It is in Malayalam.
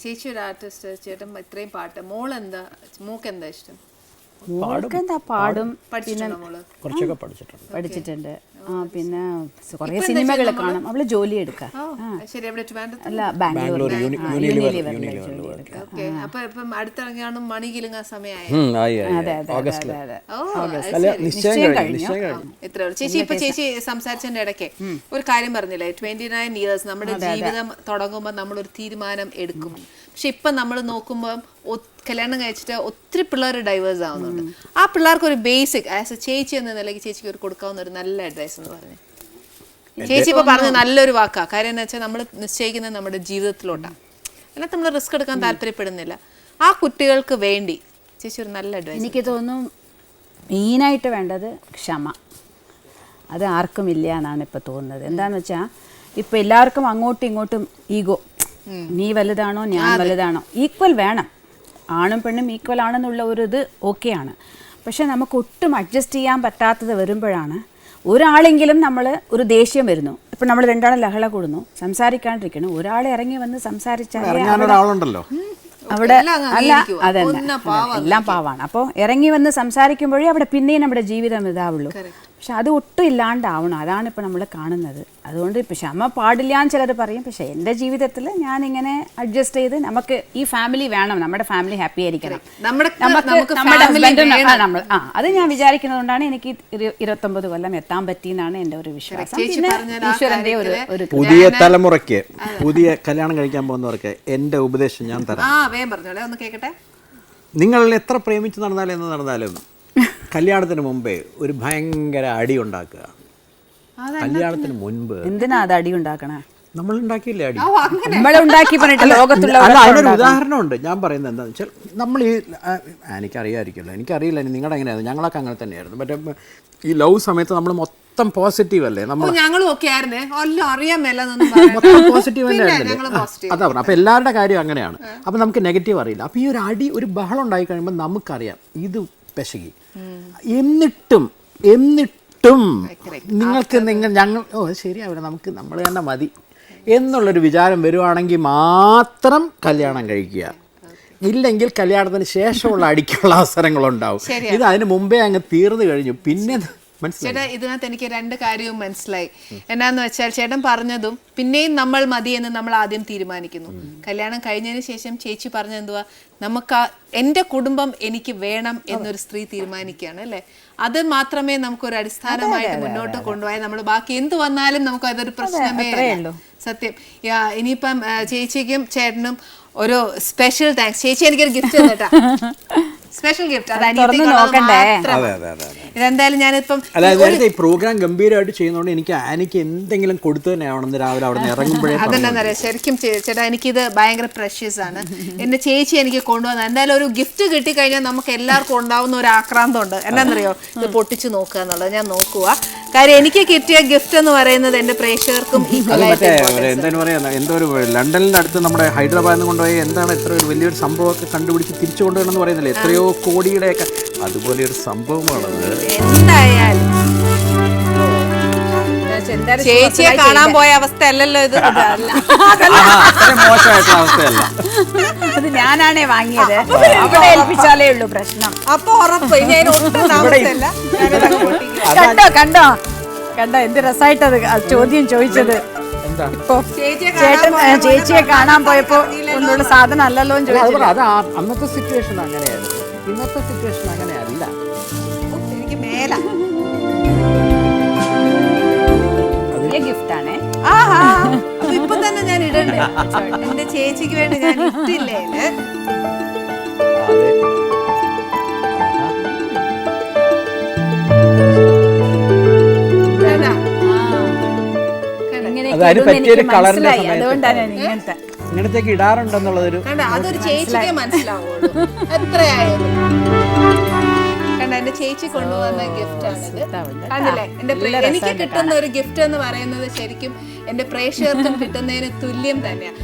ചേച്ചി ഒരു ആർട്ടിസ്റ്റ്, ചേട്ടൻ ഇത്രയും പാട്ട്, മോക്ക് എന്താ ഇഷ്ടം? പാടും, കുറച്ചൊക്കെ പഠിച്ചിട്ടുണ്ട്. പിന്നെ കുറെ സിനിമകൾ കാണും. അവള് ജോലി എടുക്കാം. അല്ല, ബാംഗ്ലൂർ അടുത്തിറങ്ങിയാണ് മണി കിലുങ്ങാൻ സമയമായി. ചേച്ചി ഇപ്പൊ ചേച്ചി സംസാരിച്ചതിന്റെ ഇടയ്ക്ക് ഒരു കാര്യം പറഞ്ഞില്ലേ, 29 years നമ്മുടെ ജീവിതം തുടങ്ങുമ്പോൾ നമ്മളൊരു തീരുമാനം എടുക്കും. പക്ഷെ ഇപ്പൊ നമ്മൾ നോക്കുമ്പോൾ കല്യാണം കഴിച്ചിട്ട് ഒത്തിരി പിള്ളേർ ഡൈവേഴ്സ് ആവുന്നുണ്ട്. ആ പിള്ളേർക്ക് ഒരു ബേസിക് ആസ് എ ചേച്ചി എന്ന നിലയ്ക്ക് ചേച്ചിക്ക് ഒരു കൊടുക്കാവുന്ന ഒരു നല്ല അഡ്വൈസ് എന്ന് പറഞ്ഞു. ചേച്ചി ഇപ്പൊ പറഞ്ഞ നല്ലൊരു വാക്കാ. കാര്യം എന്ന് വെച്ചാൽ നമ്മൾ നിശ്ചയിക്കുന്നത് നമ്മുടെ ജീവിതത്തിലോട്ടാണ്. അതിനകത്ത് നമ്മൾ റിസ്ക് എടുക്കാൻ താല്പര്യപ്പെടുന്നില്ല. ആ കുട്ടികൾക്ക് വേണ്ടി ചേച്ചി ഒരു നല്ല അഡ്വൈസ്. എനിക്ക് തോന്നുന്നു മെയിനായിട്ട് വേണ്ടത് ക്ഷമ. അത് ആർക്കും ഇല്ല എന്നാണ് ഇപ്പൊ തോന്നുന്നത്. എന്താന്ന് വെച്ചാൽ ഇപ്പൊ എല്ലാവർക്കും അങ്ങോട്ടും ഇങ്ങോട്ടും ഈഗോ, നീ വലുതാണോ ഞാൻ വലുതാണോ, ഈക്വൽ വേണം. ആണും പെണ്ണും ഈക്വൽ ആണെന്നുള്ള ഒരു ഇത് ഓക്കെയാണ്. പക്ഷെ നമുക്ക് ഒട്ടും അഡ്ജസ്റ്റ് ചെയ്യാൻ പറ്റാത്തത് വരുമ്പോഴാണ് ഒരാളെങ്കിലും നമ്മൾ ഒരു ദേഷ്യം വരുന്നു. ഇപ്പം നമ്മൾ രണ്ടാളും ലഹള കൂടുന്നു, സംസാരിക്കാണ്ടിരിക്കണം. ഒരാൾ ഇറങ്ങി വന്ന് സംസാരിച്ചാൽ അവിടെ അല്ല, അതന്നെ എല്ലാം പാവാണ്. അപ്പോൾ ഇറങ്ങി വന്ന് സംസാരിക്കുമ്പോഴേ അവിടെ പിന്നെയും നമ്മുടെ ജീവിതം ഇതാവുള്ളൂ. പക്ഷെ അത് ഒട്ടും ഇല്ലാണ്ടാവണം. അതാണ് ഇപ്പം നമ്മൾ കാണുന്നത്. അതുകൊണ്ട് ഇപ്പം ക്ഷമ പാടില്ല എന്ന് ചിലർ പറയും. പക്ഷെ എൻ്റെ ജീവിതത്തിൽ ഞാനിങ്ങനെ അഡ്ജസ്റ്റ് ചെയ്ത് നമുക്ക് ഈ ഫാമിലി വേണം, നമ്മുടെ ഫാമിലി ഹാപ്പി ആയിരിക്കണം, നമ്മുടെ ഹസ്ബൻഡും നമ്മൾ അത് ഞാൻ വിചാരിക്കുന്നതുകൊണ്ടാണ് എനിക്ക് 29 കൊല്ലം എത്താൻ പറ്റിയെന്നാണ് എൻ്റെ ഒരു വിശ്വാസം. ഈശ്വരൻ്റെ ഒരു പുതിയ തലമുറയ്ക്ക്, പുതിയ കല്യാണം കഴിക്കാൻ പോകുന്നവർക്ക് എൻ്റെ ഉപദേശം ഞാൻ തരാം. നിങ്ങൾ എത്ര പ്രേമിച്ച് നടന്നാലും എന്ന് നടന്നാലും കല്യാണത്തിന് മുമ്പേ ഒരു ഭയങ്കര അടി ഉണ്ടാക്കുക. കല്യാണത്തിന് മുൻപ് എന്തിനാ അത് അടി ഉണ്ടാക്കണേ? നമ്മൾ ഉണ്ടാക്കിയില്ലേ അടി? അല്ല, അതിനൊരു ഉദാഹരണമുണ്ട്. ഞാൻ പറയുന്നത് എന്താണെന്ന് വെച്ചാൽ നമ്മൾ ഈ എനിക്കറിയാമായിരിക്കുമല്ലോ, എനിക്കറിയില്ല നിങ്ങളുടെ എങ്ങനെയായിരുന്നു, ഞങ്ങളൊക്കെ അങ്ങനെ തന്നെയായിരുന്നു. മറ്റേ ഈ ലവ് സമയത്ത് നമ്മൾ മൊത്തം പോസിറ്റീവ് അല്ലേ, നമ്മൾ മൊത്തം പോസിറ്റീവ് തന്നെയായിരുന്നല്ലേ. അതാ പറഞ്ഞു. അപ്പോൾ എല്ലാവരുടെ കാര്യം അങ്ങനെയാണ്. അപ്പോൾ നമുക്ക് നെഗറ്റീവ് അറിയില്ല. അപ്പോൾ ഈ ഒരു അടി, ഒരു ബഹളം ഉണ്ടായി കഴിയുമ്പോൾ നമുക്കറിയാം ഇത് പെശകി. എന്നിട്ടും നിങ്ങൾക്ക് ഞങ്ങൾ ശരിയാവില്ല, നമ്മൾ തന്നെ മതി എന്നുള്ളൊരു വിചാരം വരുവാണെങ്കിൽ മാത്രം കല്യാണം കഴിക്കുക. ഇല്ലെങ്കിൽ കല്യാണത്തിന് ശേഷമുള്ള അടിക്കുള്ള അവസരങ്ങളുണ്ടാവും. ഇത് അതിന് മുമ്പേ അങ്ങ് തീർന്നു കഴിഞ്ഞു. പിന്നെ ചേട്ടാ, ഇതിനകത്ത് എനിക്ക് രണ്ട് കാര്യവും മനസ്സിലായി. എന്നാന്ന് വെച്ചാൽ ചേട്ടൻ പറഞ്ഞതും പിന്നെയും നമ്മൾ മതി എന്ന് നമ്മൾ ആദ്യം തീരുമാനിക്കുന്നു. കല്യാണം കഴിഞ്ഞതിന് ശേഷം ചേച്ചി പറഞ്ഞെന്തുവാ, നമുക്ക് എൻ്റെ കുടുംബം എനിക്ക് വേണം എന്നൊരു സ്ത്രീ തീരുമാനിക്കുകയാണ് അല്ലേ. അത് മാത്രമേ നമുക്കൊരു അടിസ്ഥാനമായിട്ട് മുന്നോട്ട് കൊണ്ടുപോയാൽ നമ്മൾ ബാക്കി എന്ത് വന്നാലും നമുക്ക് അതൊരു പ്രശ്നമേ ഉള്ളൂ. സത്യം. ഇനിയിപ്പം ചേച്ചിക്കും ചേട്ടനും ഒരു സ്പെഷ്യൽ താങ്ക്സ്. ചേച്ചി എനിക്കൊരു ഗിഫ്റ്റ് തന്നേട്ടാ, സ്പെഷ്യൽ ഗിഫ്റ്റ്. ഇതെന്തായാലും ഞാനിപ്പം ഈ പ്രോഗ്രാം ഗംഭീരമായിട്ട് ചെയ്യുന്നതുകൊണ്ട് എനിക്ക് എന്തെങ്കിലും കൊടുത്തു തന്നെ ആവണം രാവിലെ അവിടെ നിന്ന് ഇറങ്ങുമ്പോഴേ. അതെന്താണെന്നറിയാം, ശരിക്കും ചേട്ടാ എനിക്കിത് ഭയങ്കര പ്രഷ്യസ് ആണ്. എന്റെ ചേച്ചി എനിക്ക് കൊണ്ടുവന്നത്. എന്തായാലും ഒരു ഗിഫ്റ്റ് കിട്ടിക്കഴിഞ്ഞാൽ നമുക്ക് എല്ലാവർക്കും ഉണ്ടാവുന്ന ഒരു ആക്രാന്തമുണ്ട്. എന്നാന്നറിയോ, ഇത് പൊട്ടിച്ചു നോക്കുക എന്നുള്ളത്. ഞാൻ നോക്കുക. കാര്യം എനിക്ക് കിട്ടിയ ഗിഫ്റ്റ് എന്ന് പറയുന്നത് എന്റെ പ്രേക്ഷകർക്കും എന്താ പറയാ, എന്തോ ഒരു ലണ്ടനിന്റെ അടുത്ത് നമ്മുടെ ഹൈദരാബാദിൽ നിന്ന് കൊണ്ടുപോയി എന്താണ് ഇത്ര ഒരു വലിയൊരു സംഭവമൊക്കെ കണ്ടുപിടിച്ച് തിരിച്ചു കൊണ്ടുവരണമെന്ന് പറയുന്നില്ലേ, എത്രയോ കോടിയുടെയൊക്കെ അതുപോലെ ഒരു സംഭവമാണത്. എന്തായാലും ചേച്ചിയെ കാണാൻ പോയ അവസ്ഥ അല്ലല്ലോ ഇത്. മോശമായിട്ടുള്ള അവസ്ഥയല്ല. അത് ഞാനാണേ വാങ്ങിയത്, അവിടെ ഏൽപ്പിച്ചാലേ ഉള്ളൂ പ്രശ്നം. അപ്പൊ ഉറപ്പ് കണ്ടോ എന്ത് രസമായിട്ടത് ചോദ്യം ചോദിച്ചത്. ഇപ്പൊ ചേച്ചിയെ കാണാൻ പോയപ്പോ ഒന്നുള്ള സാധനം അല്ലല്ലോ എന്ന് ചോദിച്ചു. അത് അന്നത്തെ സിറ്റുവേഷൻ അങ്ങനെയായിരുന്നു, ഇന്നത്തെ സിറ്റുവേഷൻ അങ്ങനെയല്ല. എനിക്ക് മേല ഗിഫ്റ്റ് ആണേ. ഇപ്പൊ തന്നെ ഞാൻ ഇടണ്ടേ എന്റെ ചേച്ചിക്ക് വേണ്ടി? ഞാൻ ഇട്ടില്ലേ. ഇങ്ങനത്തേക്ക് ഇടാറുണ്ടെന്നുള്ളതൊരു അതൊരു ചേച്ചിക്ക് മനസ്സിലാവുള്ളൂ എത്രയായാലും. കണ്ട, എന്റെ ചേച്ചി കൊണ്ടുവന്ന ഗിഫ്റ്റ് ആണിത്. കണ്ടില്ലേ, എനിക്ക് കിട്ടുന്ന ഒരു ഗിഫ്റ്റ് എന്ന് പറയുന്നത് ശരിക്കും എന്റെ പ്രേക്ഷകർക്കും കിട്ടുന്നതിന് തുല്യം തന്നെയാണ്.